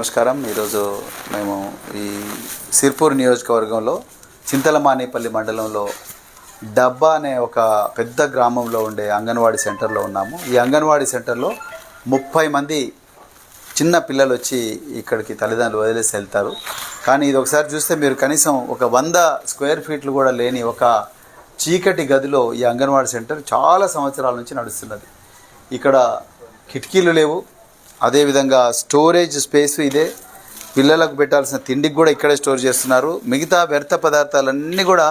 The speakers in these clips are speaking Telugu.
నమస్కారం. ఈరోజు మేము ఈ సిర్పూర్ నియోజకవర్గంలో చింతలమానేపల్లి మండలంలో డబ్బా అనే ఒక పెద్ద గ్రామంలో ఉండే అంగన్వాడీ సెంటర్లో ఉన్నాము. ఈ అంగన్వాడీ సెంటర్లో 30 మంది చిన్న పిల్లలు వచ్చి ఇక్కడికి తల్లిదండ్రులు వదిలేసి వెళ్తారు. కానీ ఇది ఒకసారి చూస్తే మీరు కనీసం ఒక 100 స్క్వేర్ ఫీట్లు కూడా లేని ఒక చీకటి గదిలో ఈ అంగన్వాడీ సెంటర్ చాలా సంవత్సరాల నుంచి నడుస్తున్నది. ఇక్కడ కిటికీలు లేవు, అదేవిధంగా స్టోరేజ్ స్పేస్ ఇదే. పిల్లలకు పెట్టాల్సిన తిండికి కూడా ఇక్కడే స్టోర్ చేస్తున్నారు. మిగతా వ్యర్థ పదార్థాలన్నీ కూడా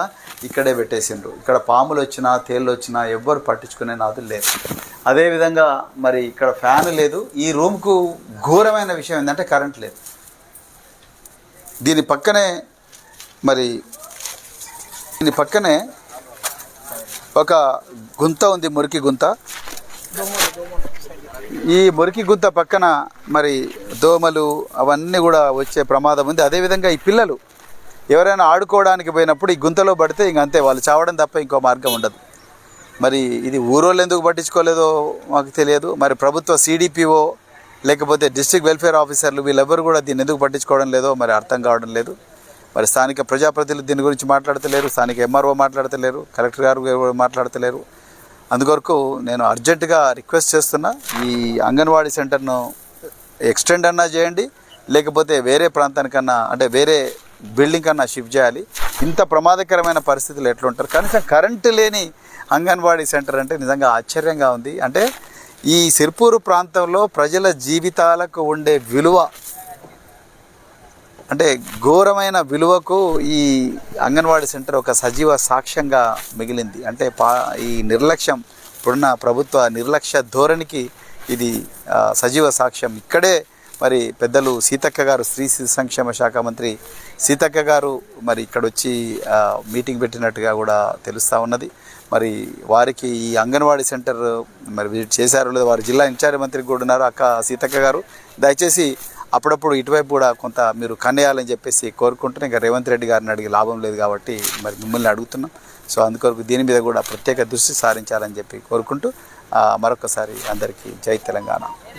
ఇక్కడే పెట్టేసిండ్రు. ఇక్కడ పాములు వచ్చినా తేళ్ళు వచ్చినా ఎవ్వరు పట్టించుకునే నాదులు లేరు. అదేవిధంగా మరి ఇక్కడ ఫ్యాన్ లేదు. ఈ రూమ్కు ఘోరమైన విషయం ఏంటంటే కరెంట్ లేదు. దీని పక్కనే ఒక గుంత ఉంది, మురికి గుంత. ఈ మురికి గుంత పక్కన మరి దోమలు అవన్నీ కూడా వచ్చే ప్రమాదం ఉంది. అదేవిధంగా ఈ పిల్లలు ఎవరైనా ఆడుకోవడానికి పోయినప్పుడు ఈ గుంతలో పడితే ఇంక అంతే, వాళ్ళు చావడం తప్ప ఇంకో మార్గం ఉండదు. మరి ఇది ఊరోళ్ళు ఎందుకు పట్టించుకోలేదో మాకు తెలియదు. మరి ప్రభుత్వ సిడిపిఓ లేకపోతే డిస్ట్రిక్ట్ వెల్ఫేర్ ఆఫీసర్లు వీళ్ళెవ్వరు కూడా దీన్ని ఎందుకు పట్టించుకోవడం లేదో మరి అర్థం కావడం లేదు. మరి స్థానిక ప్రజాప్రతినిధులు దీని గురించి మాట్లాడతలేరు, స్థానిక ఎంఆర్ఓ మాట్లాడతలేరు, కలెక్టర్ గారు మాట్లాడతలేరు. అందుకొరకు నేను అర్జెంటుగా రిక్వెస్ట్ చేస్తున్నా, ఈ అంగన్వాడీ సెంటర్ను ఎక్స్టెండ్ అన్నా చేయండి, లేకపోతే వేరే ప్రాంతానికన్నా అంటే వేరే బిల్డింగ్ కన్నా షిఫ్ట్ చేయాలి. ఇంత ప్రమాదకరమైన పరిస్థితులు ఎట్లుంటారు? కనీసం కరెంటు లేని అంగన్వాడీ సెంటర్ అంటే నిజంగా ఆశ్చర్యంగా ఉంది. అంటే ఈ సిర్పూరు ప్రాంతంలో ప్రజల జీవితాలకు ఉండే విలువ అంటే ఘోరమైన విలువకు ఈ అంగన్వాడీ సెంటర్ ఒక సజీవ సాక్ష్యంగా మిగిలింది. అంటే ఈ నిర్లక్ష్యం, ఇప్పుడున్న ప్రభుత్వ నిర్లక్ష్య ధోరణికి ఇది సజీవ సాక్ష్యం. ఇక్కడే మరి పెద్దలు సీతక్క గారు, స్త్రీ శిశు సంక్షేమ శాఖ మంత్రి సీతక్క గారు మరి ఇక్కడ వచ్చి మీటింగ్ పెట్టినట్టుగా కూడా తెలుస్తూ ఉన్నది. మరి వారికి ఈ అంగన్వాడీ సెంటర్ మరి విజిట్ చేశారు లేదా వారి జిల్లా ఇన్ఛార్జ్ మంత్రికి కూడా ఉన్నారు అక్క సీతక్క గారు. దయచేసి అప్పుడప్పుడు ఇటువైపు కూడా కొంత మీరు కన్నేయాలని చెప్పేసి కోరుకుంటున్నాం. ఇంకా రేవంత్ రెడ్డి గారిని అడిగి లాభం లేదు కాబట్టి మరి మిమ్మల్ని అడుగుతున్నాం. సో అందుకొరకు దీని మీద కూడా ప్రత్యేక దృష్టి సారించాలని చెప్పి కోరుకుంటూ మరొకసారి అందరికీ జై తెలంగాణ.